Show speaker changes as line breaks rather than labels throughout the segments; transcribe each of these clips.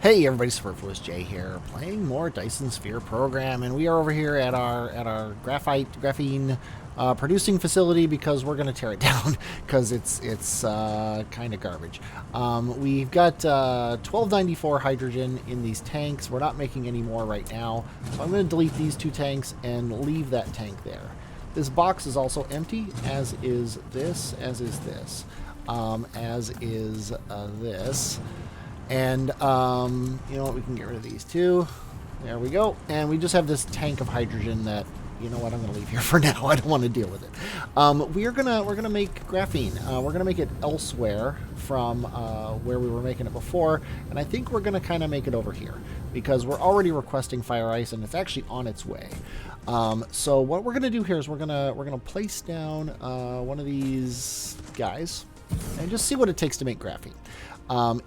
Hey everybody, Superfluous Jay here, playing more Dyson Sphere program, and we are over here at our graphene producing facility because we're gonna tear it down because it's kind of garbage. We've got 1294 hydrogen in these tanks. We're not making any more right now, so I'm gonna delete these two tanks and leave that tank there. This box is also empty, as is this, as is this, as is this. And, you know what, we can get rid of these two. There we go. And we just have this tank of hydrogen that, you know what, I'm going to leave here for now. I don't want to deal with it. We're gonna make graphene. We're going to make it elsewhere from where we were making it before. And I think we're going to kind of make it over here because we're already requesting fire ice and it's actually on its way. So what we're going to do here is we're going to place down one of these guys and just see what it takes to make graphene.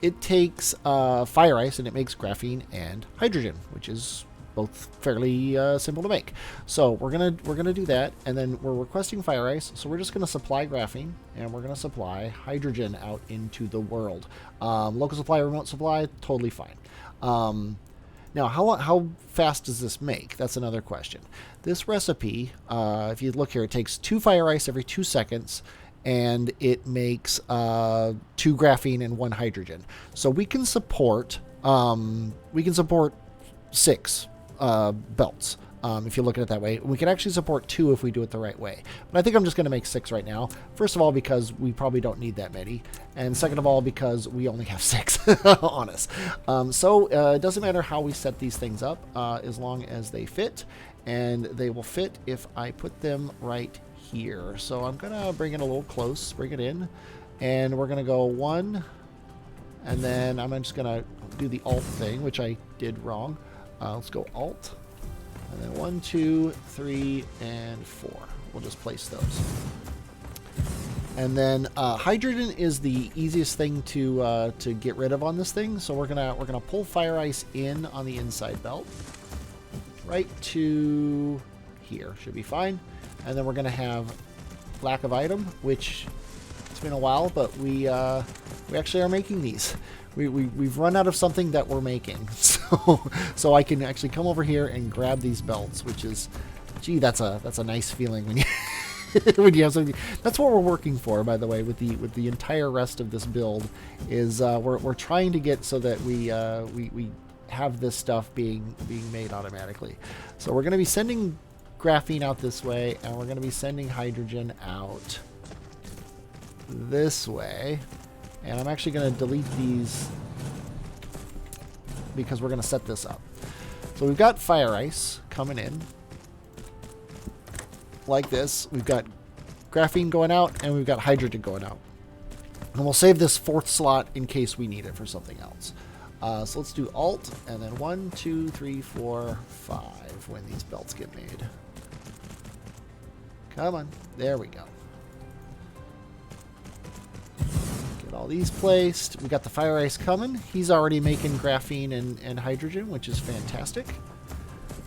It takes fire ice and it makes graphene and hydrogen, which is both fairly simple to make. So we're gonna do that, and then we're requesting fire ice. So we're just gonna supply graphene and we're gonna supply hydrogen out into the world. Local supply, remote supply, totally fine. Now, how fast does this make? That's another question. This recipe, if you look here, it takes 2 fire ice every 2 seconds. And it makes 2 graphene and 1 hydrogen. So we can support 6 belts if you look at it that way. We can actually support 2 if we do it the right way. But I think I'm just going to make 6 right now. First of all, because we probably don't need that many, and second of all, because we only have 6 on us. So it doesn't matter how we set these things up, as long as they fit, and they will fit if I put them right here. So I'm gonna bring it a little close, bring it in, and we're gonna go 1, and then I'm just gonna do the alt thing, which I did wrong. Let's go alt, and then 1, 2, 3, and 4. We'll just place those. And then hydrogen is the easiest thing to get rid of on this thing. So we're gonna pull fire ice in on the inside belt, right to here. Should be fine. And then we're going to have lack of item, which it's been a while, but we actually are making these. We've run out of something that we're making. So I can actually come over here and grab these belts, which is, gee, that's a nice feeling when you when you have something. That's what we're working for, by the way, with the entire rest of this build is we're trying to get so that we have this stuff being made automatically. So we're going to be sending graphene out this way, and we're going to be sending hydrogen out this way. And I'm actually going to delete these because we're going to set this up. So we've got fire ice coming in like this. We've got graphene going out, and we've got hydrogen going out. And we'll save this 4th slot in case we need it for something else. So let's do alt, and then 1, 2, 3, 4, 5 when these belts get made. Come on. There we go. Get all these placed. We got the fire ice coming. He's already making graphene and hydrogen, which is fantastic.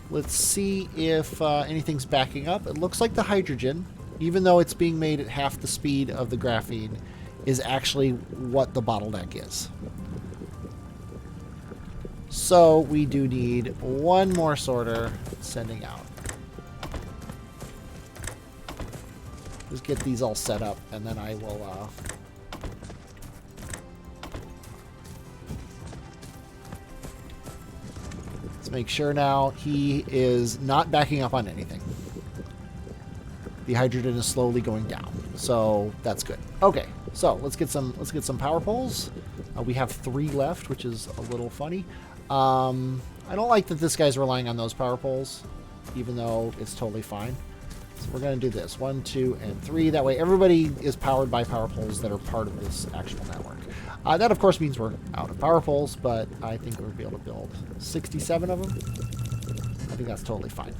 Let's see if anything's backing up. It looks like the hydrogen, even though it's being made at half the speed of the graphene, is actually what the bottleneck is. So we do need 1 more sorter sending out. Just get these all set up, and then I will let's make sure now he is not backing up on anything. The hydrogen is slowly going down, so that's good. Okay, so let's get some power poles. We have 3 left, which is a little funny. I don't like that this guy's relying on those power poles, even though it's totally fine. So we're going to do this. 1, 2, and 3. That way everybody is powered by power poles that are part of this actual network. That, of course, means we're out of power poles, but I think we'll be able to build 67 of them. I think that's totally fine.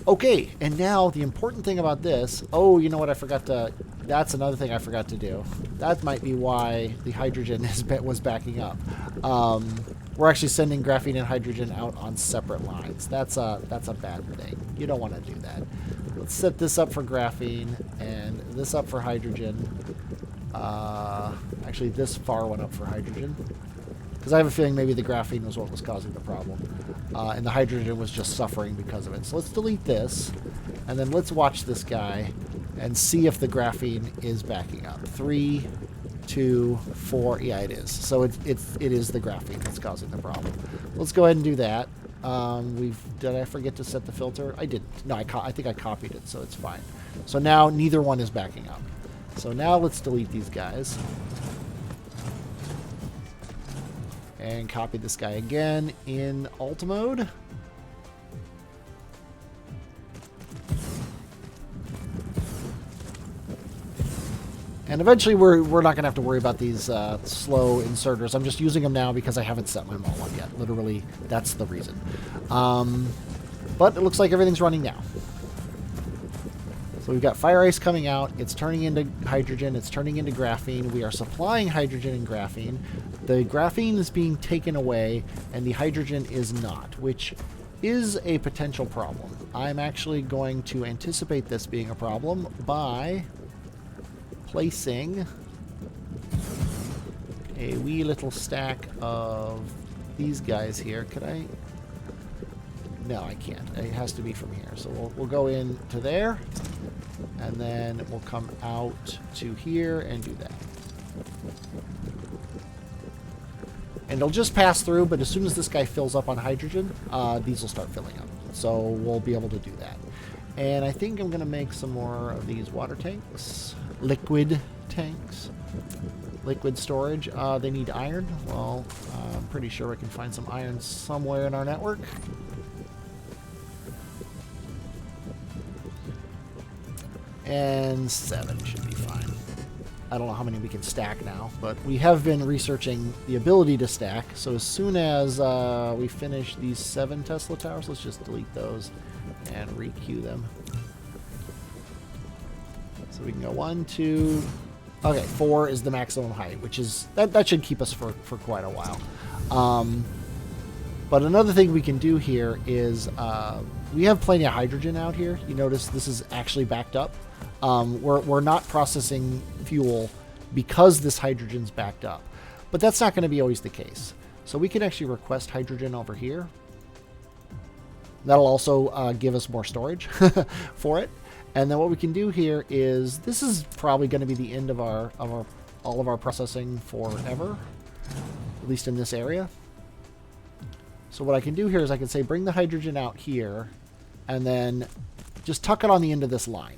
Okay, and now the important thing about this... Oh, you know what? I forgot to... That's another thing I forgot to do. That might be why the hydrogen was backing up. We're actually sending graphene and hydrogen out on separate lines. That's a bad thing. You don't want to do that. Let's set this up for graphene and this up for hydrogen. Actually, this far one up for hydrogen. Because I have a feeling maybe the graphene was what was causing the problem. And the hydrogen was just suffering because of it. So let's delete this. And then let's watch this guy and see if the graphene is backing up. 3, 2, 4. Yeah, it is. So it is the graphene that's causing the problem. Let's go ahead and do that. Did I forget to set the filter? I didn't. No, I think I copied it, so it's fine. So now neither one is backing up. So now let's delete these guys. And copy this guy again in alt mode. And eventually we're not going to have to worry about these slow inserters. I'm just using them now because I haven't set my mall up yet. Literally, that's the reason. But it looks like everything's running now. So we've got fire ice coming out. It's turning into hydrogen. It's turning into graphene. We are supplying hydrogen and graphene. The graphene is being taken away, and the hydrogen is not, which is a potential problem. I'm actually going to anticipate this being a problem by placing a wee little stack of these guys here. Could I? No, I can't. It has to be from here. So we'll go into there, and then we'll come out to here and do that. And it'll just pass through, but as soon as this guy fills up on hydrogen, these will start filling up. So we'll be able to do that. And I think I'm going to make some more of these water tanks. Liquid tanks. Liquid storage. They need iron. Well, I'm pretty sure we can find some iron somewhere in our network. And 7 should be fine. I don't know how many we can stack now, but we have been researching the ability to stack. So as soon as we finish these 7 Tesla towers, let's just delete those and re-queue them. So we can go 1, 2... Okay, 4 is the maximum height, which is... That should keep us for quite a while. But another thing we can do here is... we have plenty of hydrogen out here. You notice this is actually backed up. We're not processing fuel because this hydrogen's backed up. But that's not going to be always the case. So we can actually request hydrogen over here. That'll also give us more storage for it. And then what we can do here is, this is probably going to be the end of all of our processing forever, at least in this area. So what I can do here is I can say bring the hydrogen out here, and then just tuck it on the end of this line.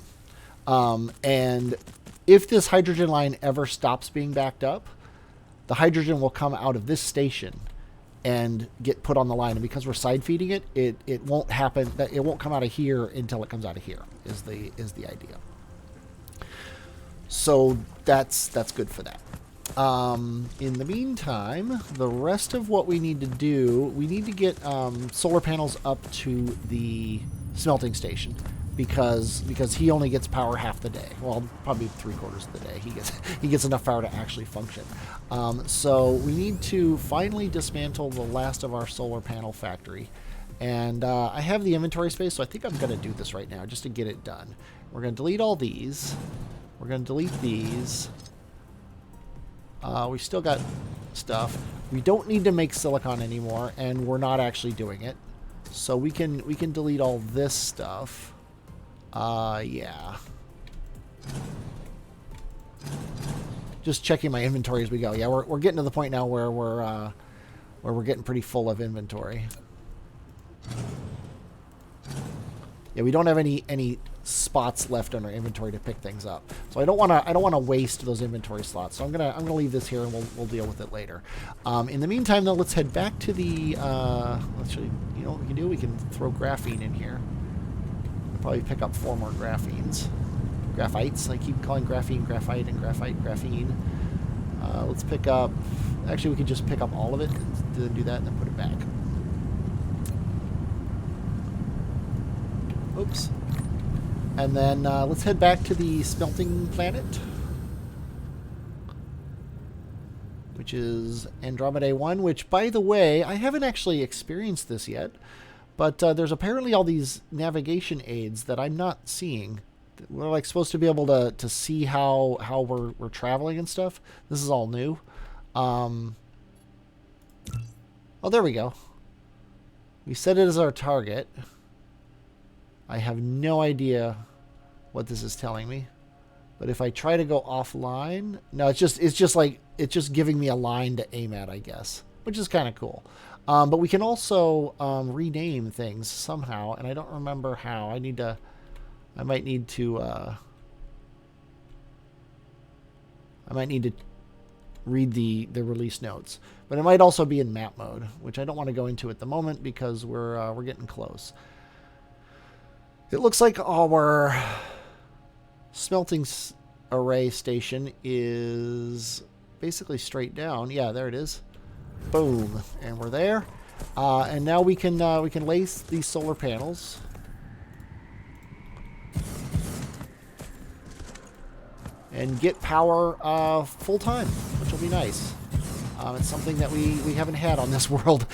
And if this hydrogen line ever stops being backed up, the hydrogen will come out of this station and get put on the line. And because we're side feeding it, it won't happen. It won't come out of here until it comes out of here. Is the idea. So that's good for that. In the meantime, the rest of what we need to do, we need to get solar panels up to the smelting station. Because he only gets power half the day. Well, probably 3/4 of the day. He gets enough power to actually function. So we need to finally dismantle the last of our solar panel factory. And I have the inventory space, so I think I'm going to do this right now just to get it done. We're going to delete all these. We're going to delete these. We still got stuff. We don't need to make silicon anymore, and we're not actually doing it. So we can delete all this stuff. Yeah. Just checking my inventory as we go. Yeah, we're getting to the point now where we're getting pretty full of inventory. Yeah, we don't have any spots left on our inventory to pick things up. So I don't want to waste those inventory slots. So I'm gonna leave this here, and we'll deal with it later. In the meantime, though, let's head back to the. Actually, you know what we can do? We can throw graphene in here. Probably pick up 4 more graphenes. Graphites. I keep calling graphene, graphite, and graphite, graphene. Let's pick up... Actually, we could just pick up all of it and do that and then put it back. Oops. And then let's head back to the smelting planet, which is Andromeda 1, which, by the way, I haven't actually experienced this yet. But there's apparently all these navigation aids that I'm not seeing. We're like supposed to be able to see how we're traveling and stuff. This is all new. Oh, there we go. We set it as our target. I have no idea what this is telling me. But if I try to go offline, no, it's just giving me a line to aim at, I guess, which is kind of cool. But we can also rename things somehow, and I don't remember how. I might need to read the release notes. But it might also be in map mode, which I don't want to go into at the moment because we're getting close. It looks like our smelting array station is basically straight down. Yeah, there it is. Boom, and we're there. And now we can lace these solar panels. And get power full time, which will be nice. It's something that we haven't had on this world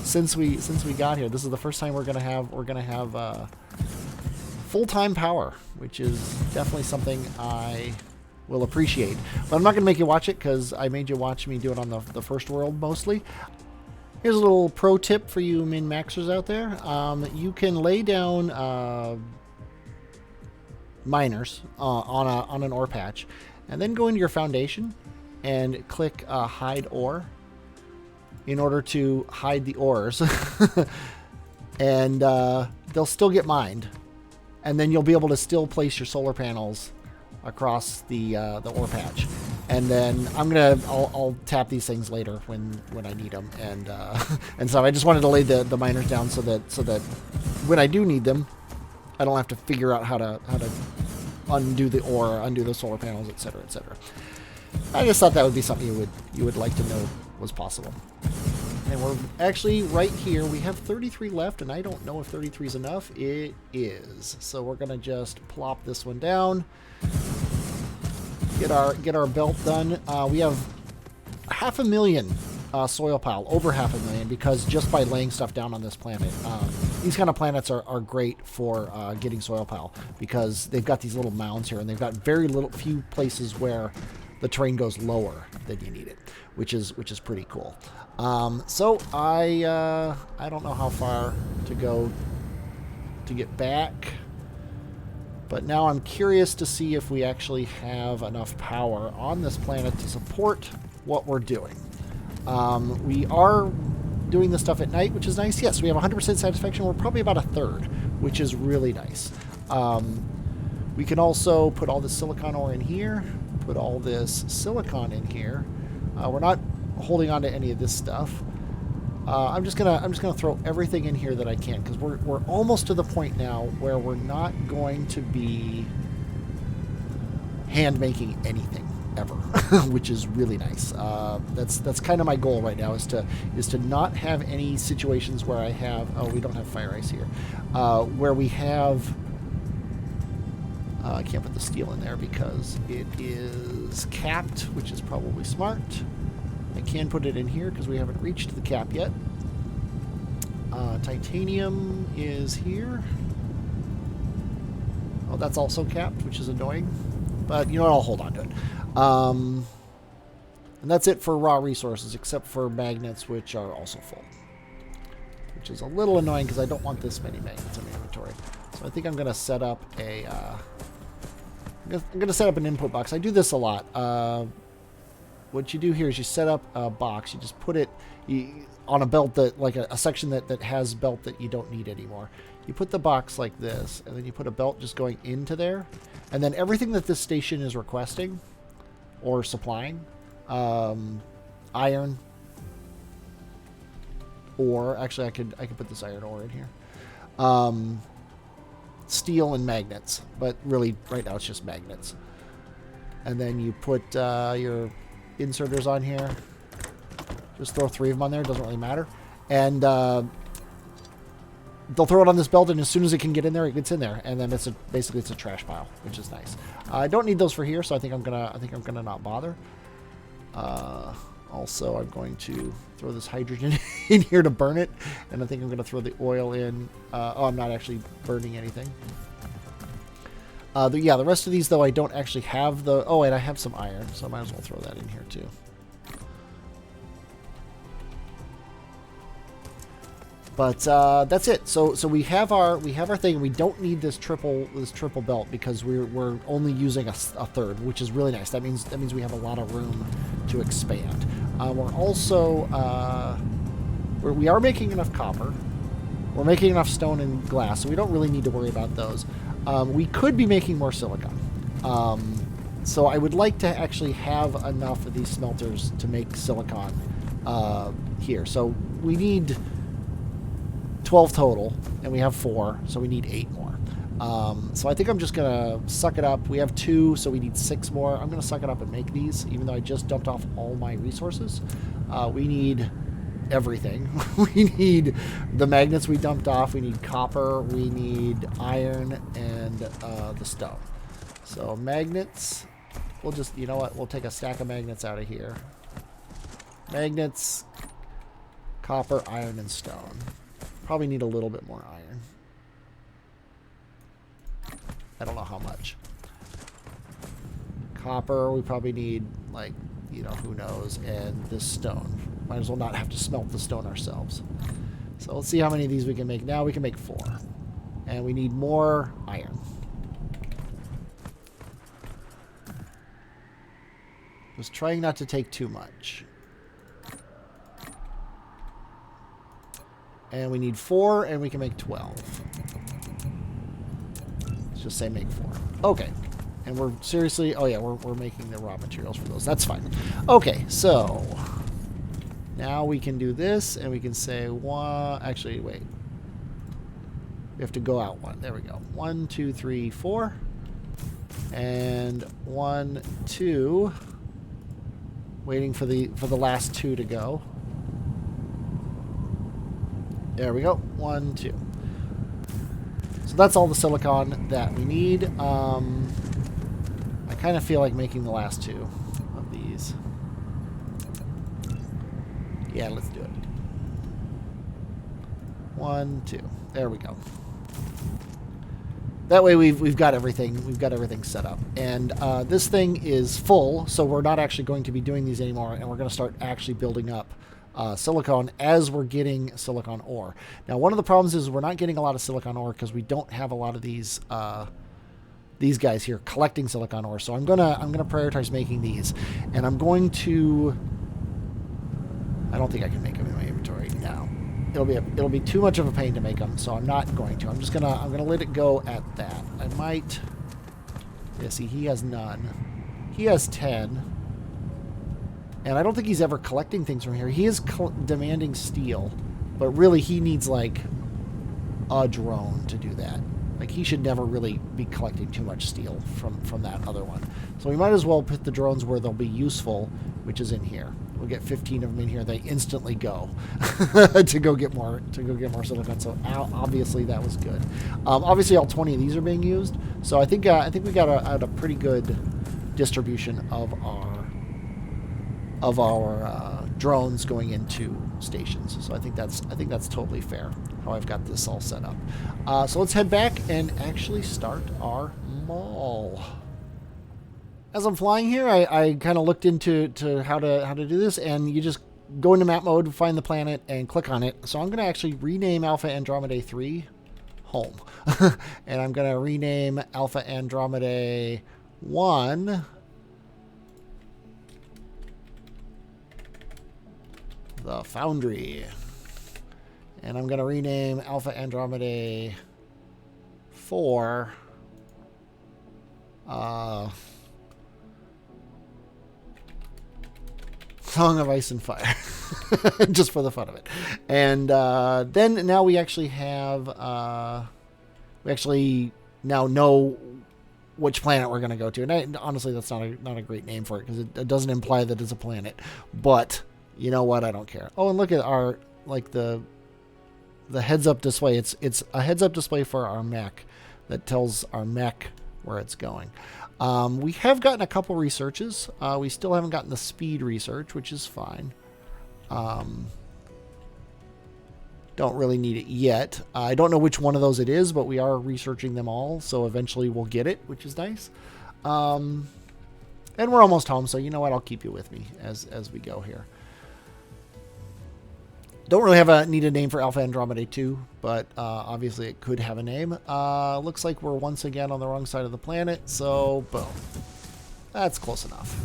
since we got here. This is the first time we're gonna have full-time power, which is definitely something I will appreciate. But I'm not gonna make you watch it because I made you watch me do it on the first world mostly. Here's a little pro tip for you min-maxers out there. You can lay down miners on an ore patch, and then go into your foundation and click hide ore in order to hide the ores. And they'll still get mined, and then you'll be able to still place your solar panels across the ore patch. And then I'll tap these things later when I need them, and so I just wanted to lay the miners down so that when I do need them, I don't have to figure out how to undo the ore, undo the solar panels, etc., etc. I just thought that would be something you would like to know was possible. And we're actually right here. We have 33 left, and I don't know if 33 is enough. It is. So we're gonna just plop this one down. Get our belt done. We have 500,000 soil pile, over 500,000, because just by laying stuff down on this planet. These kind of planets are great for getting soil pile because they've got these little mounds here, and they've got few places where the terrain goes lower than you need it, which is pretty cool. So I don't know how far to go to get back, but now I'm curious to see if we actually have enough power on this planet to support what we're doing. We are doing this stuff at night, which is nice. Yes, we have 100% satisfaction. We're probably about a third, which is really nice. We can also put all this silicon ore in here, put all this silicon in here. We're not holding on to any of this stuff. I'm just gonna throw everything in here that I can, because we're almost to the point now where we're not going to be hand making anything ever, which is really nice. That's kind of my goal right now, is to not have any situations where I have, oh, we don't have fire ice here, where we have, I can't put the steel in there because it is capped, which is probably smart. I can put it in here because we haven't reached the cap yet. Titanium is here. Oh, that's also capped, which is annoying. But you know what, I'll hold on to it. And that's it for raw resources, except for magnets, which are also full. Which is a little annoying because I don't want this many magnets in my inventory. So I think I'm going to set up a... I'm going to set up an input box. I do this a lot. What you do here is you set up a box. You just put it on a belt, that like a section that has belt that you don't need anymore. You put the box like this, and then you put a belt just going into there. And then everything that this station is requesting or supplying, iron, ore. Actually, I could put this iron ore in here. Steel and magnets, but really right now it's just magnets. And then you put your inserters on here. Just throw 3 of them on there. It doesn't really matter. And they'll throw it on this belt, and as soon as it can get in there, it gets in there. And then basically it's a trash pile, which is nice. I don't need those for here, so I think I'm gonna not bother. Also, I'm going to throw this hydrogen in here to burn it, and I think I'm going to throw the oil in. Oh, I'm not actually burning anything. Yeah, the rest of these, though, I don't actually have the... Oh, and I have some iron, so I might as well throw that in here, too. But that's it. So we have our thing. We don't need this triple belt because we're only using a third, which is really nice. That means we have a lot of room to expand. We're also we are making enough copper. We're making enough stone and glass, so we don't really need to worry about those. We could be making more silicon. So I would like to actually have enough of these smelters to make silicon here. So we need 12 total, and we have 4, so we need 8 more. So I think I'm just going to suck it up. We have 2, so we need 6 more. I'm going to suck it up and make these, even though I just dumped off all my resources. We need everything. We need the magnets we dumped off. We need copper. We need iron and the stone. So magnets, we'll just, you know what, we'll take a stack of magnets out of here. Magnets, copper, iron, and stone. Probably need a little bit more iron. I don't know how much. Copper, we probably need, like, you know, who knows. And this stone. Might as well not have to smelt the stone ourselves. So let's see how many of these we can make. Now we can make 4. And we need more iron. Just trying not to take too much. And we need 4, and we can make 12. Let's just say make 4. Okay. And we're seriously... Oh, yeah, we're making the raw materials for those. That's fine. Okay, so... Now we can do this, and we can say... Actually, wait. We have to go out 1. There we go. 1, 2, 3, 4. And 1, 2... Waiting for the last 2 to go. There we go. 1, 2. So that's all the silicon that we need. I kind of feel like making the last 2 of these. Yeah, let's do it. 1, 2. There we go. That way we've got everything. We've got everything set up. And this thing is full, so we're not actually going to be doing these anymore, and we're going to start actually building up silicon as we're getting silicon ore. Now, one of the problems is we're not getting a lot of silicon ore because we don't have a lot of these guys here collecting silicon ore. So I'm gonna prioritize making these, and I'm going to. I don't think I can make them in my inventory now. It'll be too much of a pain to make them, so I'm not going to. I'm gonna let it go at that. I might. Yeah, see, he has none. He has 10. And I don't think he's ever collecting things from here. He is demanding steel, but really he needs, like, a drone to do that. Like, he should never really be collecting too much steel from that other one. So we might as well put the drones where they'll be useful, which is in here. We'll get 15 of them in here. They instantly go to go get more silicon. So obviously that was good. Obviously all 20 of these are being used. So I think we got a pretty good distribution of our drones going into stations. So I think that's totally fair how I've got this all set up. So let's head back and actually start our mall. As I'm flying here, I kind of looked into how to do this, and you just go into map mode, find the planet, and click on it. So I'm going to actually rename Alpha Andromedae 3 home. And I'm going to rename Alpha Andromedae 1 the Foundry. And I'm going to rename Alpha Andromedae 4 Song of Ice and Fire. Just for the fun of it. And then now we actually have we actually now know which planet we're going to go to. And honestly, that's not a great name for it because it doesn't imply that it's a planet. But you know what? I don't care. Oh, and look at our, like, the heads-up display. It's a heads-up display for our mech that tells our mech where it's going. We have gotten a couple researches. We still haven't gotten the speed research, which is fine. Don't really need it yet. I don't know which one of those it is, but we are researching them all, so eventually we'll get it, which is nice. And we're almost home, so you know what? I'll keep you with me as we go here. Don't really need a name for Alpha Andromedae 2, but obviously it could have a name. Looks like we're once again on the wrong side of the planet, so boom. That's close enough.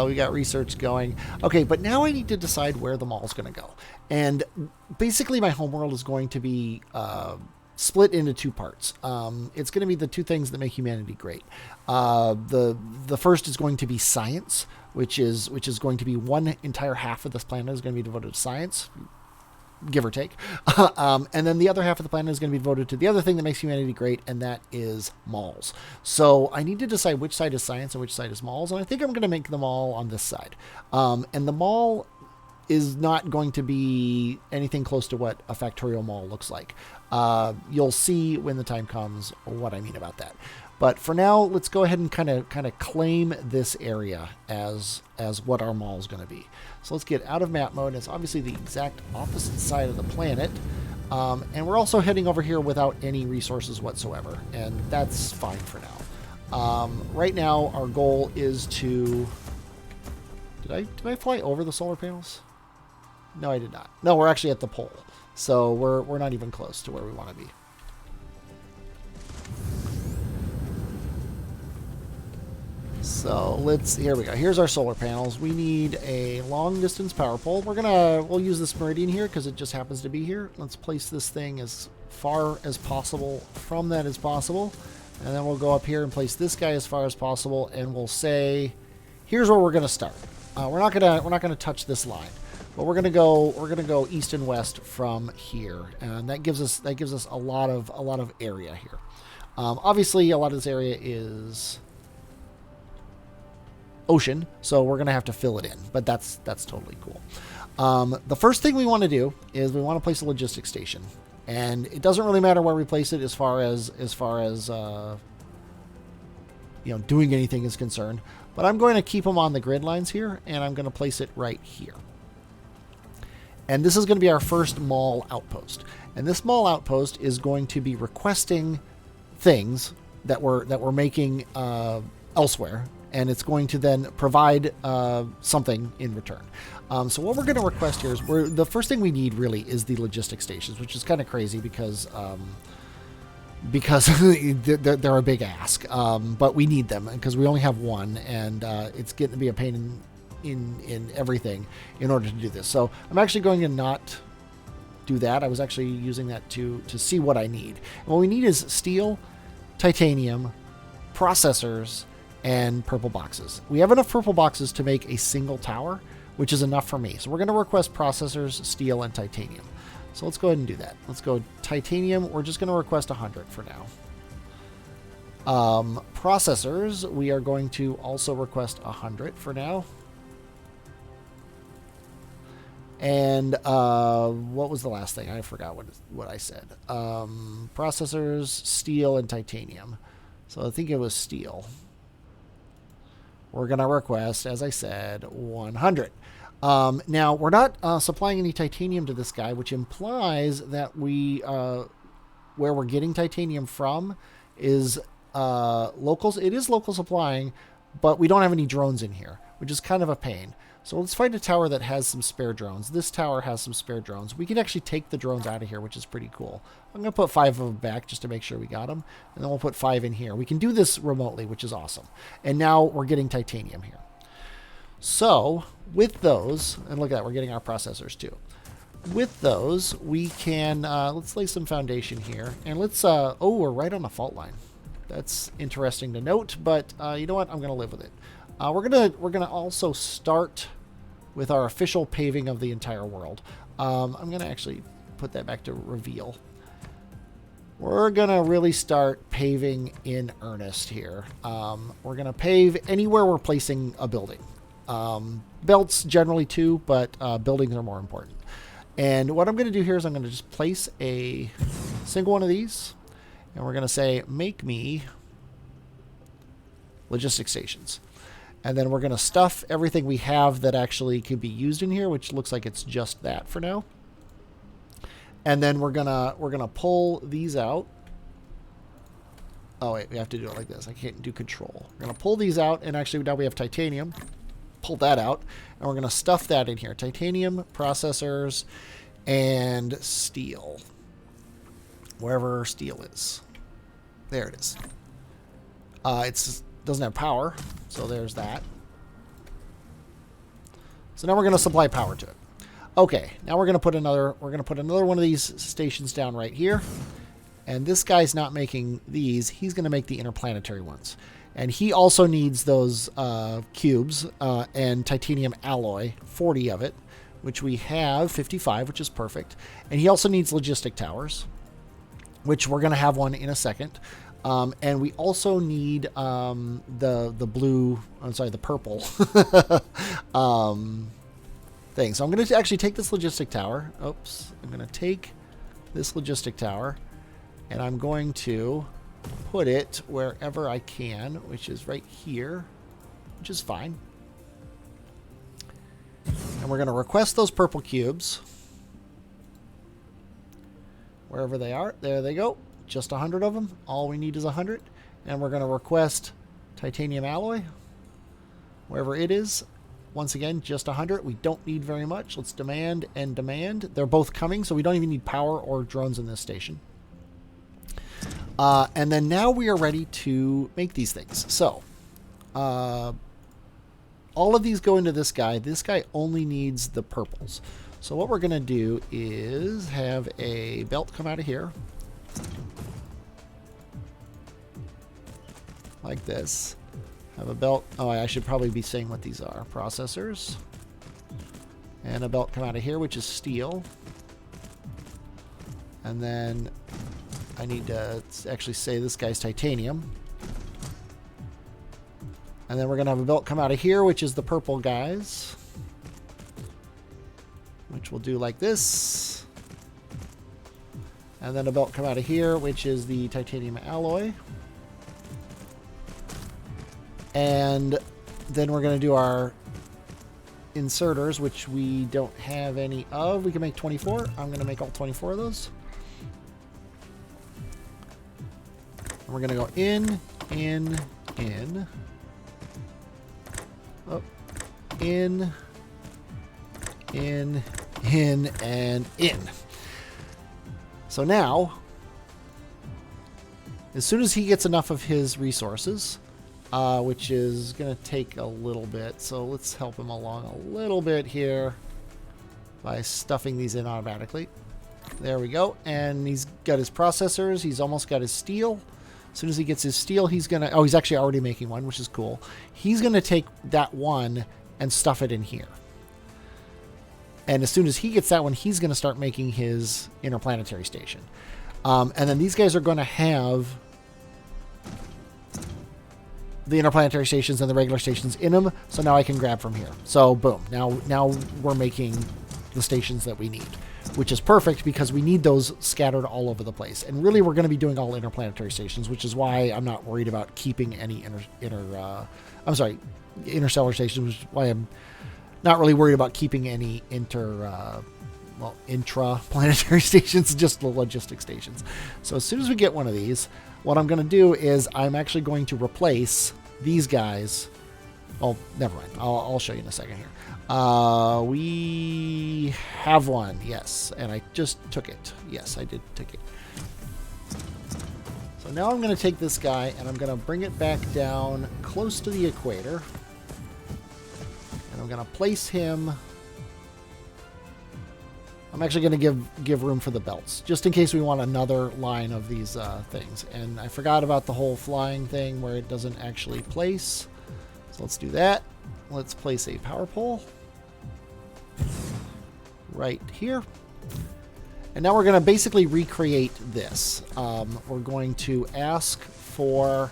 We got research going. Okay, but now I need to decide where the mall's going to go. And basically my homeworld is going to be split into two parts. It's going to be the two things that make humanity great. The first is going to be science, which is going to be one entire half of this planet is going to be devoted to science, give or take. And then the other half of the planet is going to be devoted to the other thing that makes humanity great, and that is malls. So I need to decide which side is science and which side is malls, and I think I'm going to make the mall on this side. And the mall is not going to be anything close to what a factorial mall looks like. You'll see when the time comes what I mean about that. But for now, let's go ahead and kind of claim this area as what our mall is going to be. So let's get out of map mode. It's obviously the exact opposite side of the planet. And we're also heading over here without any resources whatsoever. And that's fine for now. Right now, our goal is to... Did I fly over the solar panels? No, I did not. No, we're actually at the pole. So we're not even close to where we want to be. So here we go. Here's our solar panels. We need a long distance power pole. We'll use this meridian here because it just happens to be here. Let's place this thing as far as possible from that as possible. And then we'll go up here and place this guy as far as possible. And we'll say, here's where we're going to start. We're not gonna touch this line, but we're gonna go east and west from here, and that gives us a lot of area here. Obviously, a lot of this area is ocean, so we're gonna have to fill it in, but that's totally cool. The first thing we want to do is we want to place a logistics station, and it doesn't really matter where we place it as far as doing anything is concerned. But I'm going to keep them on the grid lines here, and I'm going to place it right here. And this is going to be our first mall outpost. And this mall outpost is going to be requesting things that we're making elsewhere, and it's going to then provide something in return. So what we're going to request here is the first thing we need really is the logistics stations, which is kind of crazy because they're a big ask, but we need them because we only have one, and it's getting to be a pain in everything in order to do this. So I'm actually going to not do that. I was actually using that to see what I need. And what we need is steel, titanium, processors, and purple boxes. We have enough purple boxes to make a single tower, which is enough for me. So we're going to request processors, steel, and titanium. So let's go ahead and do that. Let's go titanium. We're just going to request 100 for now. Processors, we are going to also request 100 for now. And what was the last thing? I forgot what I said. Processors, steel, and titanium. So I think it was steel. We're going to request, as I said, 100. Now, we're not supplying any titanium to this guy, which implies that where we're getting titanium from is locals. It is local supplying, but we don't have any drones in here, which is kind of a pain. So let's find a tower that has some spare drones. This tower has some spare drones. We can actually take the drones out of here, which is pretty cool. I'm going to put 5 of them back just to make sure we got them. And then we'll put 5 in here. We can do this remotely, which is awesome. And now we're getting titanium here. So with those, and look at that, we're getting our processors too. With those, we can, let's lay some foundation here. And let's, oh, we're right on the fault line. That's interesting to note, but you know what? I'm going to live with it. We're gonna also start with our official paving of the entire world. I'm going to actually put that back to reveal. We're going to really start paving in earnest here. We're going to pave anywhere we're placing a building. Belts generally too, but buildings are more important. And what I'm going to do here is I'm going to just place a single one of these, and we're going to say, make me logistics stations. And then we're going to stuff everything we have that actually can be used in here, which looks like it's just that for now. And then we're gonna pull these out. Oh wait, we have to do it like this. I can't do control. We're gonna pull these out, and actually now we have titanium. pull that out, and we're going to stuff that in here. Titanium, processors, and steel. Wherever steel is. There it is. It doesn't have power, so there's that. So now we're going to supply power to it. Okay, now we're going to put another one of these stations down right here. And this guy's not making these. He's going to make the interplanetary ones. And he also needs those cubes and titanium alloy, 40 of it, which we have 55, which is perfect. And he also needs logistic towers, which we're going to have one in a second. And we also need the purple thing. So I'm going to actually take this logistic tower. Oops. I'm going to take this logistic tower, and I'm going to put it wherever I can, which is right here, which is fine. And we're going to request those purple cubes. Wherever they are, there they go. Just 100 of them. All we need is 100. And we're going to request titanium alloy, wherever it is. Once again, just 100. We don't need very much. Let's demand and demand. They're both coming, so we don't even need power or drones in this station. And then now we are ready to make these things. So, all of these go into this guy. This guy only needs the purples. So what we're going to do is have a belt come out of here. Like this. Have a belt. Oh, I should probably be saying what these are. Processors. And a belt come out of here, which is steel. And then I need to actually say this guy's titanium. And then we're going to have a belt come out of here, which is the purple guys. Which we'll do like this. And then a belt come out of here, which is the titanium alloy. And then we're going to do our inserters, which we don't have any of. We can make 24. I'm going to make all 24 of those. And we're going to go in. Oh, in, and in. So now, as soon as he gets enough of his resources, which is going to take a little bit, so let's help him along a little bit here by stuffing these in automatically. There we go. And he's got his processors. He's almost got his steel. As soon as he gets his steel, he's going to... Oh, he's actually already making one, which is cool. He's going to take that one and stuff it in here. And as soon as he gets that one, he's going to start making his interplanetary station. And then these guys are going to have the interplanetary stations and the regular stations in them. So now I can grab from here. So boom. Now we're making the stations that we need, which is perfect because we need those scattered all over the place. And really, we're going to be doing all interplanetary stations, which is why I'm not worried about keeping any interstellar stations, which is why I'm not really worried about keeping any intra-planetary stations, just the logistic stations. So as soon as we get one of these, what I'm going to do is I'm actually going to replace these guys. Oh, never mind. I'll show you in a second here. We have one, yes, and I just took it. Yes, I did take it. So now I'm going to take this guy and I'm going to bring it back down close to the equator. And I'm going to place him... I'm actually going to give room for the belts, just in case we want another line of these things. And I forgot about the whole flying thing where it doesn't actually place. So let's do that. Let's place a power pole right here. And now we're going to basically recreate this. We're going to ask for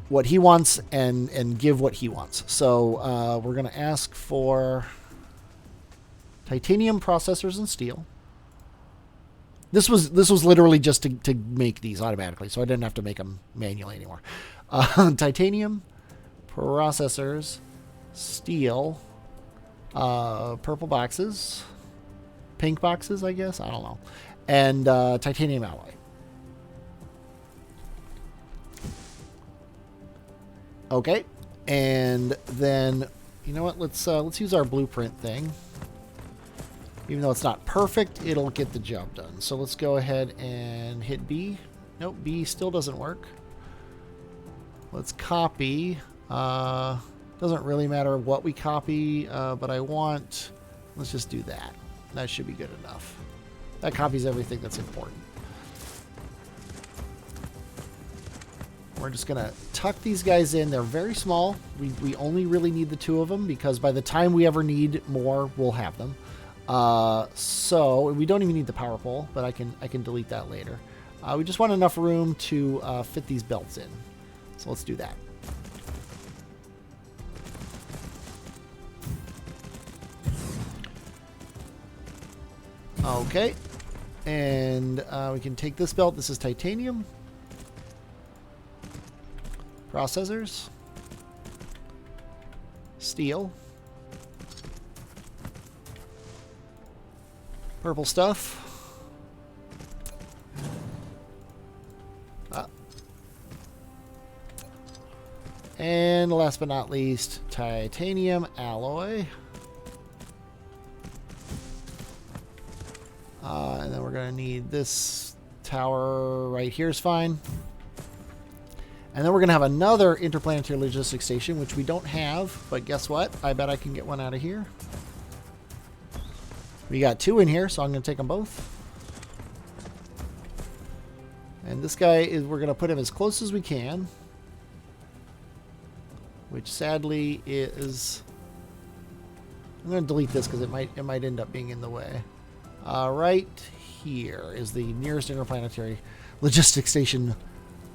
what he wants and give what he wants. So we're going to ask for titanium processors and steel. This was literally just to make these automatically, so I didn't have to make them manually anymore. Titanium processors, steel, purple boxes, pink boxes, I guess, I don't know, and titanium alloy. Okay, and then you know what? Let's use our blueprint thing. Even though it's not perfect, it'll get the job done. So let's go ahead and hit B. Nope, B still doesn't work. Let's copy. Doesn't really matter what we copy, but let's just do that. That should be good enough. That copies everything that's important. We're just going to tuck these guys in. They're very small. We only really need the 2 of them because by the time we ever need more, we'll have them. So we don't even need the power pole, but I can delete that later. We just want enough room to fit these belts in. So let's do that. Okay. And we can take this belt. This is titanium. Processors. Steel. Purple stuff. And last but not least, titanium alloy. And then we're going to need this tower right here is fine. And then we're going to have another interplanetary logistics station, which we don't have. But guess what? I bet I can get one out of here. We got 2 in here, so I'm going to take them both. And this guy is, we're going to put him as close as we can. Which sadly is, I'm going to delete this because it might end up being in the way. Right here is the nearest interplanetary logistics station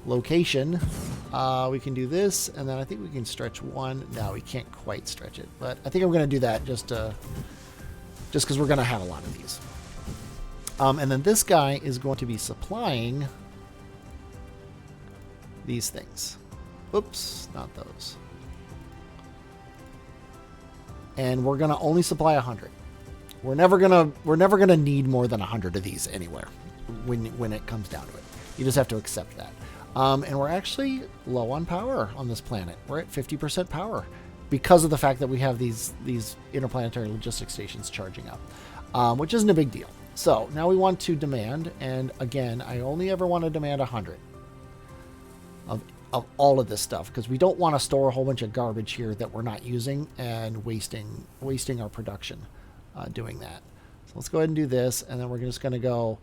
location. We can do this, and then I think we can stretch one. No, we can't quite stretch it, but I think I'm going to do that just because we're going to have a lot of these. And then this guy is going to be supplying these things. Oops, not those. And we're gonna only supply 100. We're never gonna need more than 100 of these anywhere when it comes down to it. You just have to accept that. And we're actually low on power on this planet. We're at 50% power because of the fact that we have these interplanetary logistics stations charging up, which isn't a big deal. So now we want to demand, and again, I only ever want to demand 100 of all of this stuff because we don't want to store a whole bunch of garbage here that we're not using and wasting our production doing that. So let's go ahead and do this, and then we're just going to go.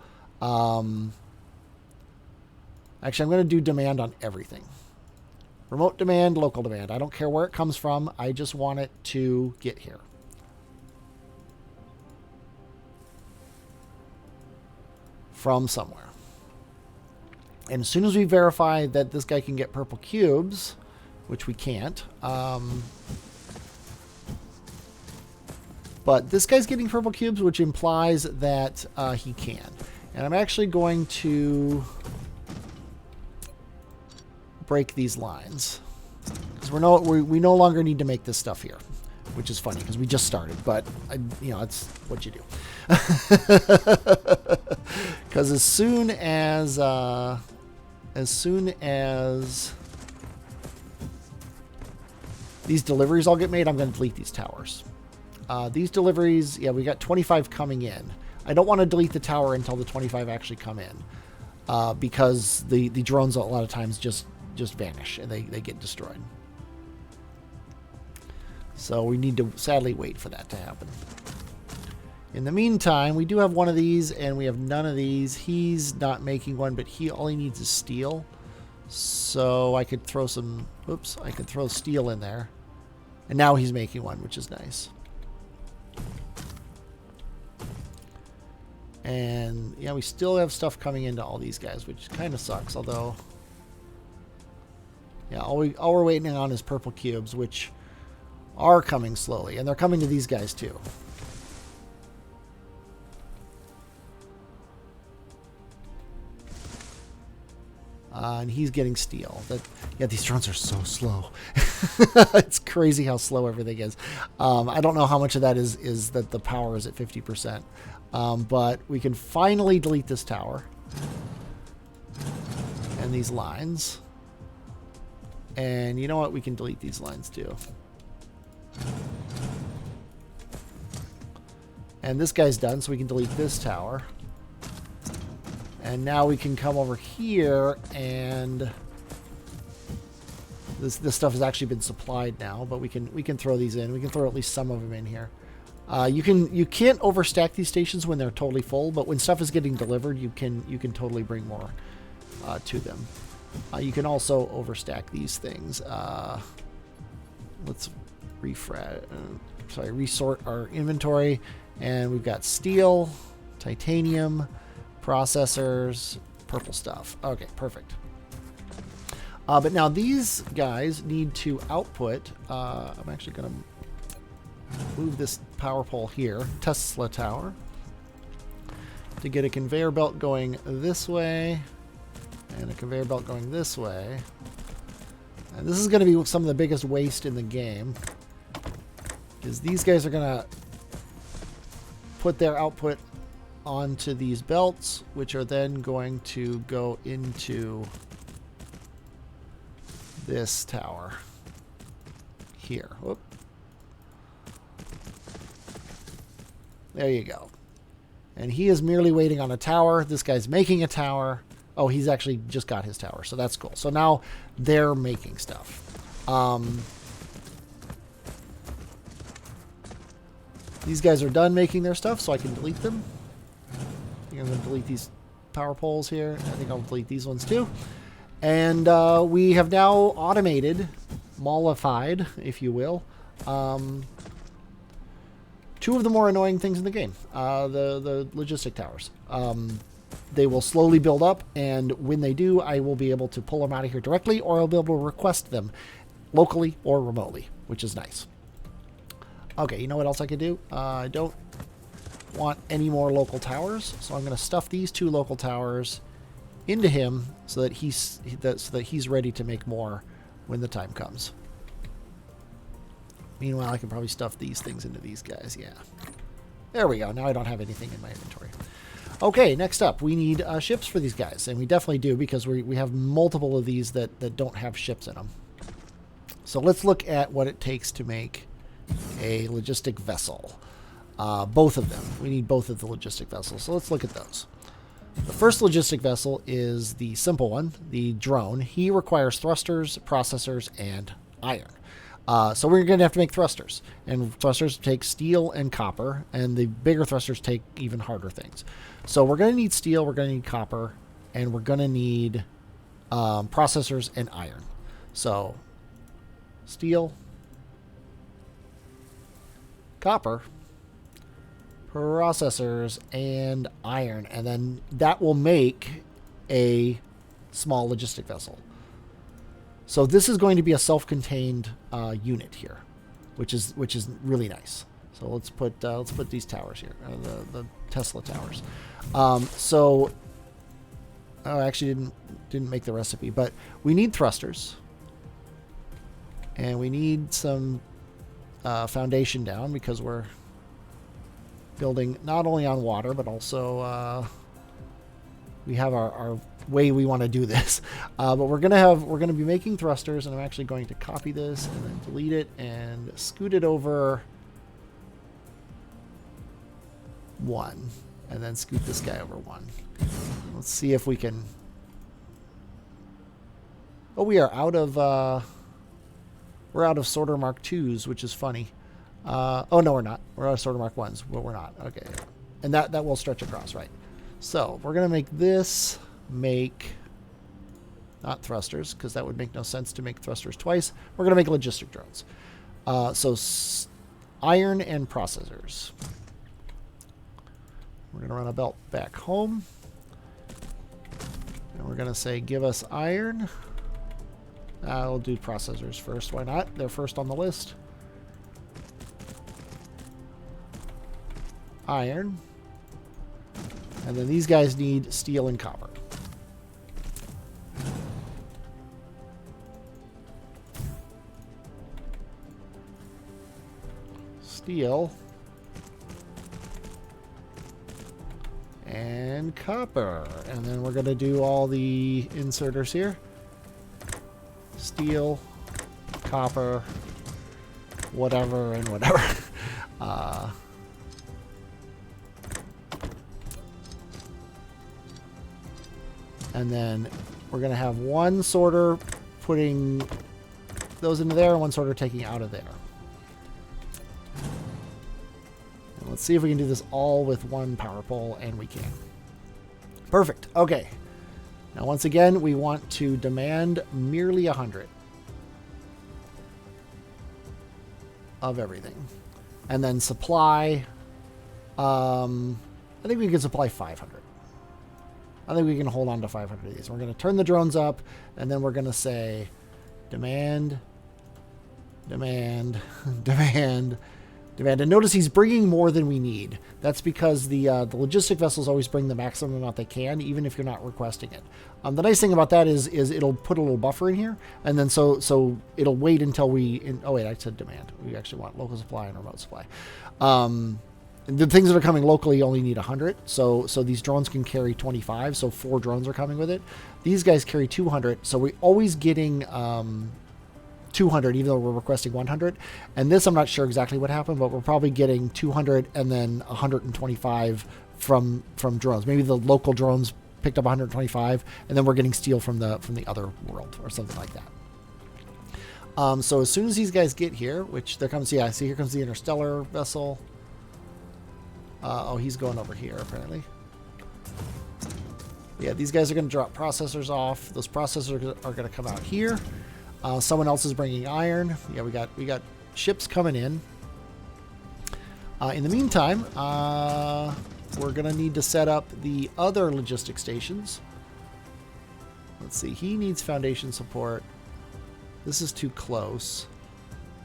Actually, I'm going to do demand on everything. Remote demand, local demand. I don't care where it comes from. I just want it to get here. From somewhere. And as soon as we verify that this guy can get purple cubes, which we can't, but this guy's getting purple cubes, which implies that he can. And I'm actually going to break these lines because we no longer need to make this stuff here, which is funny because we just started. But it's what you do. Because as soon as these deliveries all get made, I'm going to delete these towers. These deliveries, yeah, we got 25 coming in. I don't want to delete the tower until the 25 actually come in, because the drones a lot of times just vanish and they get destroyed. So we need to sadly wait for that to happen. In the meantime, we do have one of these, and we have none of these. He's not making one, but all he needs is steel. So I could throw some... Oops, I could throw steel in there. And now he's making one, which is nice. And, yeah, we still have stuff coming into all these guys, which kind of sucks, although... Yeah, all we're waiting on is purple cubes, which are coming slowly. And they're coming to these guys, too. And he's getting steel. Yeah, these drones are so slow. It's crazy how slow everything is. I don't know how much of that is that the power is at 50%. But we can finally delete this tower. And these lines. And you know what? We can delete these lines too. And this guy's done, so we can delete this tower. And now we can come over here, and this stuff has actually been supplied now, but we can throw these in. We can throw at least some of them in here. You can't overstack these stations when they're totally full, but when stuff is getting delivered, you can totally bring more to them. You can also overstack these things. Let's resort our inventory, and we've got steel, titanium, processors, purple stuff. Okay, perfect. But now these guys need to output. I'm actually going to move this power pole here, Tesla tower, to get a conveyor belt going this way and a conveyor belt going this way. And this is going to be some of the biggest waste in the game, because these guys are going to put their output onto these belts, which are then going to go into this tower here. Whoop. There you go. And he is merely waiting on a tower. This guy's making a tower. Oh, he's actually just got his tower, so that's cool. So now they're making stuff. These guys are done making their stuff, so I can delete them. I think I'm going to delete these power poles here. I think I'll delete these ones too. And we have now automated, mollified, if you will, two of the more annoying things in the game, the logistic towers. They will slowly build up, and when they do, I will be able to pull them out of here directly, or I'll be able to request them locally or remotely, which is nice. Okay, you know what else I could do? I don't want any more local towers, so I'm going to stuff these two local towers into him so that he's ready to make more when the time comes. Meanwhile, I can probably stuff these things into these guys. Yeah. There we go. Now I don't have anything in my inventory. Okay, next up, we need ships for these guys, and we definitely do, because we have multiple of these that don't have ships in them. So let's look at what it takes to make a logistic vessel. Both of them. We need both of the logistic vessels. So let's look at those. The first logistic vessel is the simple one, the drone. He requires thrusters, processors, and iron. So we're going to have to make thrusters. And thrusters take steel and copper, and the bigger thrusters take even harder things. So we're going to need steel, we're going to need copper, and we're going to need processors and iron. So steel, copper, processors, and iron, and then that will make a small logistic vessel. So this is going to be a self-contained unit here, which is really nice. So let's put these towers here, the Tesla towers. I actually didn't make the recipe, but we need thrusters, and we need some foundation down, because we're building not only on water, but also we have our way we want to do this. But we're gonna be making thrusters, and I'm actually going to copy this and then delete it and scoot it over one, and then scoot this guy over one. Let's see if we can. Oh, we are out of we're out of sorter mark 2s, which is funny. Oh no, we're not. We're out of sorter mark 1s, but we're not. Okay, and that will stretch across, right? So we're gonna make this not thrusters, because that would make no sense to make thrusters twice. We're gonna make logistic drones. So iron and processors. We're gonna run a belt back home, and we're gonna say give us iron. We'll do processors first. Why not? They're first on the list. Iron. And then these guys need steel and copper. Steel. And copper. And then we're going to do all the inserters here. steel, copper, whatever, and whatever. And then we're going to have one sorter putting those into there and one sorter taking out of there. And let's see if we can do this all with one power pole, and we can. Perfect. Okay. Now, once again, we want to demand merely 100 of everything. And then supply, I think we can supply 500. I think we can hold on to 500 of these. We're going to turn the drones up, and then we're going to say demand, demand, demand, demand. And notice he's bringing more than we need. That's because the logistic vessels always bring the maximum amount they can, even if you're not requesting it. The nice thing about that is it'll put a little buffer in here, and then so it'll wait until oh wait, I said demand. We actually want local supply and remote supply. The things that are coming locally only need 100, so these drones can carry 25, so 4 drones are coming with it. These guys carry 200, so we're always getting 200, even though we're requesting 100. And this, I'm not sure exactly what happened, but we're probably getting 200 and then 125 from drones. Maybe the local drones picked up 125, and then we're getting steel from the other world or something like that. So as soon as these guys get here, which there comes, yeah, see, here comes the interstellar vessel. Oh, he's going over here, apparently. Yeah, these guys are going to drop processors off. Those processors are going to come out here. Someone else is bringing iron. Yeah, we got ships coming in. In the meantime, we're going to need to set up the other logistic stations. Let's see. He needs foundation support. This is too close.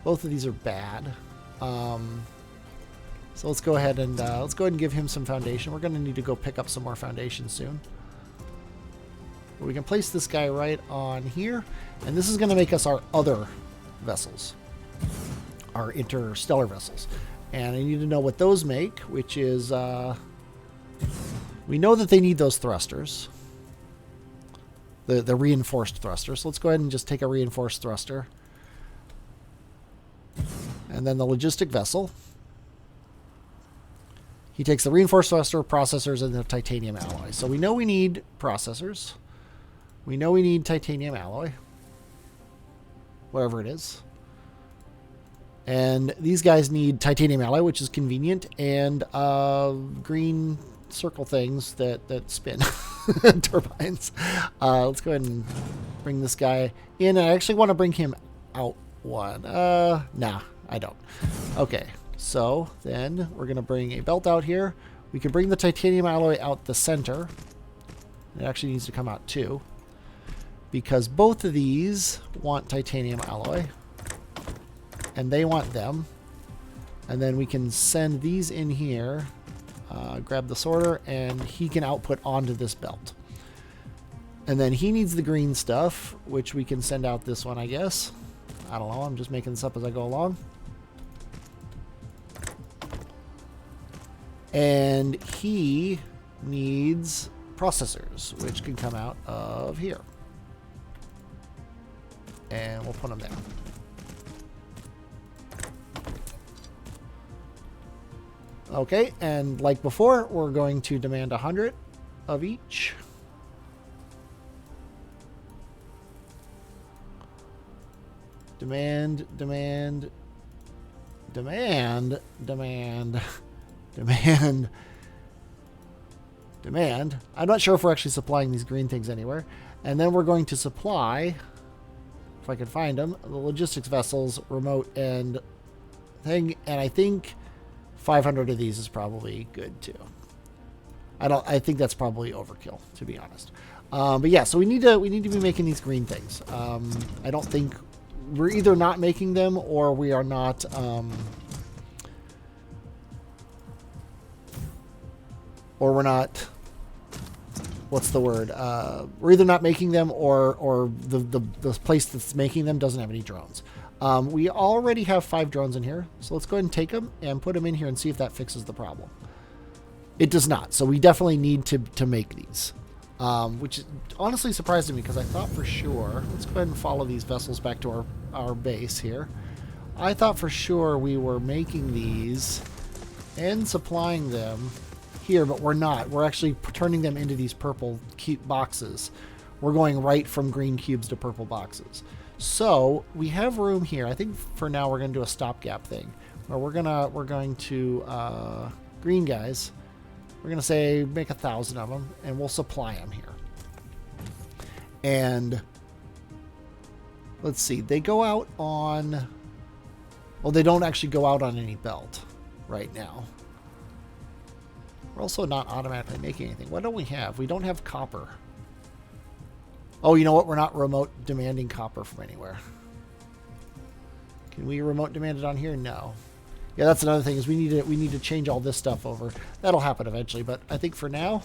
Both of these are bad. So let's go ahead and give him some foundation. We're going to need to go pick up some more foundation soon. We can place this guy right on here, and this is going to make us our other vessels, our interstellar vessels. And I need to know what those make, which is we know that they need those thrusters, the reinforced thrusters. So let's go ahead and just take a reinforced thruster, and then the logistic vessel. He takes the reinforced thruster, processors, and the titanium alloy. So we know we need processors. We know we need titanium alloy. Wherever it is. And these guys need titanium alloy, which is convenient, and green circle things that spin. Turbines. Let's go ahead and bring this guy in. I actually want to bring him out one. Nah, I don't. Okay. So then we're going to bring a belt out here. We can bring the titanium alloy out the center. It actually needs to come out too, because both of these want titanium alloy and they want them. And then we can send these in here, grab the sorter, and he can output onto this belt. And then he needs the green stuff, which we can send out this one, I guess. I don't know. I'm just making this up as I go along. And he needs processors, which can come out of here. And we'll put them there. Okay, and like before, we're going to demand 100 of each. Demand, demand, demand, demand. Demand. Demand. I'm not sure if we're actually supplying these green things anywhere. And then we're going to supply, if I can find them, the logistics vessels, remote, and thing. And I think 500 of these is probably good too. I think that's probably overkill, to be honest. But yeah, so we need to be making these green things. I don't think we're either not making them or we are not. Or we're not, what's the word? We're either not making them or the place that's making them doesn't have any drones. We already have 5 drones in here, so let's go ahead and take them and put them in here and see if that fixes the problem. It does not, so we definitely need to make these. which honestly surprised me because I thought for sure. Let's go ahead and follow these vessels back to our base here. I thought for sure we were making these and supplying them here, but we're not. We're actually turning them into these purple cube boxes. We're going right from green cubes to purple boxes. So we have room here. I think for now we're going to do a stopgap thing where we're going to green guys. We're going to say make 1,000 of them, and we'll supply them here. And let's see, they go out on. Well, they don't actually go out on any belt right now. We're also not automatically making anything. What don't we have? We don't have copper. Oh, you know what? We're not remote demanding copper from anywhere. Can we remote demand it on here? No. Yeah, that's another thing is we need to change all this stuff over. That'll happen eventually, but I think for now,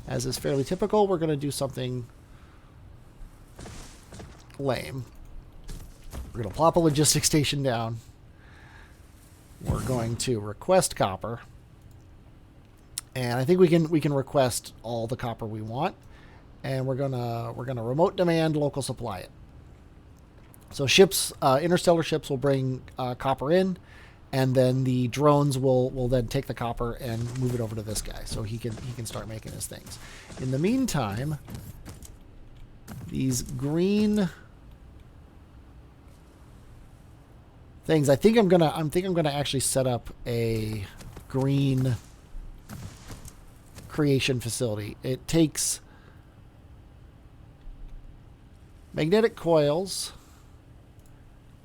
as is fairly typical, we're going to do something lame. We're going to plop a logistics station down. We're going to request copper. And I think we can request all the copper we want. And we're gonna remote demand local supply it. So ships, interstellar ships will bring copper in, and then the drones will then take the copper and move it over to this guy, so he can start making his things. In the meantime, these green things, I think I'm gonna actually set up a green creation facility. It takes magnetic coils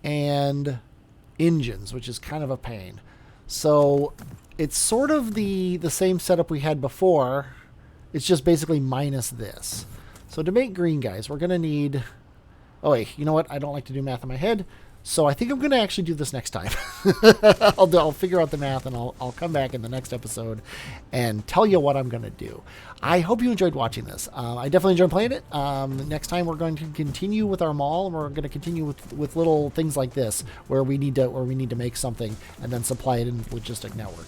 and engines, which is kind of a pain. So it's sort of the same setup we had before. It's just basically minus this. So to make green guys, we're going to need... Oh, wait, you know what? I don't like to do math in my head. So I think I'm going to actually do this next time. I'll figure out the math, and I'll come back in the next episode and tell you what I'm going to do. I hope you enjoyed watching this. I definitely enjoyed playing it. Next time we're going to continue with our mall, and we're going to continue with little things like this where we need to make something and then supply it in the logistic network.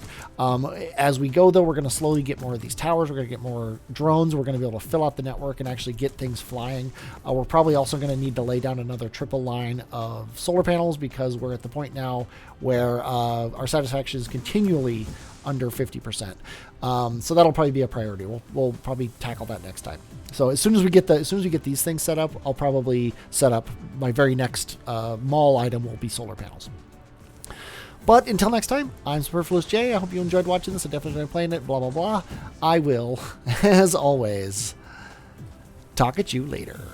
As we go, though, we're going to slowly get more of these towers. We're going to get more drones. We're going to be able to fill out the network and actually get things flying. We're probably also going to need to lay down another triple line of solar panels because we're at the point now where our satisfaction is continually under 50%. So that'll probably be a priority. We'll probably tackle that next time. So as soon as we get these things set up, I'll probably set up my very next mall item will be solar panels. But until next time, I'm Superfluous J. I hope you enjoyed watching this. I definitely enjoyed playing it. Blah blah blah. I will, as always, talk at you later.